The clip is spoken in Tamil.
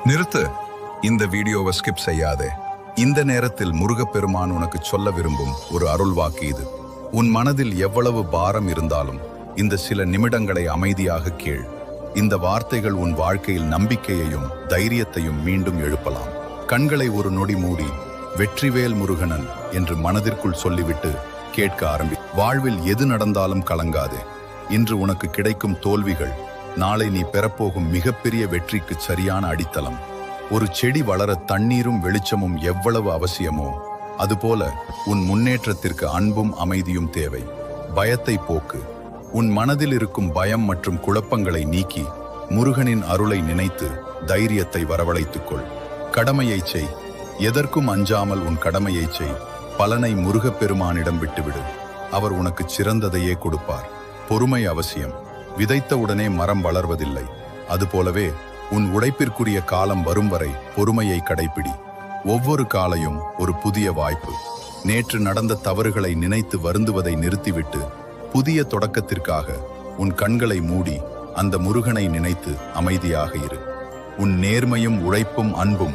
நிறுத்து. இந்த வீடியோவை ஸ்கிப் செய்யாதே. இந்த நேரத்தில் முருகப்பெருமான் உனக்கு சொல்ல விரும்பும் ஒரு அருள்வாக்கு இது. உன் மனதில் எவ்வளவு பாரம் இருந்தாலும் இந்த சில நிமிடங்களை அமைதியாக கேள். இந்த வார்த்தைகள் உன் வாழ்க்கையில் நம்பிக்கையையும் தைரியத்தையும் மீண்டும் எழுப்பலாம். கண்களை ஒரு நொடி மூடி வெற்றிவேல் முருகனன் என்று மனதிற்குள் சொல்லிவிட்டு கேட்க ஆரம்பி. வாழ்வில் எது நடந்தாலும் கலங்காதே. இன்று உனக்கு கிடைக்கும் தோல்விகள் நாளை நீ பெறப்போகும் மிகப்பெரிய வெற்றிக்கு சரியான அடித்தளம். ஒரு செடி வளர தண்ணீரும் வெளிச்சமும் எவ்வளவு அவசியமோ அதுபோல உன் முன்னேற்றத்திற்கு அன்பும் அமைதியும் தேவை. பயத்தை போக்கு. உன் மனதில் இருக்கும் பயம் மற்றும் குழப்பங்களை நீக்கி முருகனின் அருளை நினைத்து தைரியத்தை வரவழைத்துக்கொள். கடமையை செய். எதற்கும் அஞ்சாமல் உன் கடமையை செய். பலனை முருகப்பெருமானிடம் விட்டுவிடு. அவர் உனக்கு சிறந்ததையே கொடுப்பார். பொறுமை அவசியம். விதைத்த உடனே மரம் வளர்வதில்லை. அதுபோலவே உன் உழைப்பிற்குரிய காலம் வரும் வரை பொறுமையை கடைப்பிடி. ஒவ்வொரு காலையும் ஒரு புதிய வாய்ப்பு. நேற்று நடந்த தவறுகளை நினைத்து வருந்துவதை நிறுத்திவிட்டு புதிய தொடக்கத்திற்காக உன் கண்களை மூடி அந்த முருகனை நினைத்து அமைதியாக இரு. உன் நேர்மையும் உழைப்பும் அன்பும்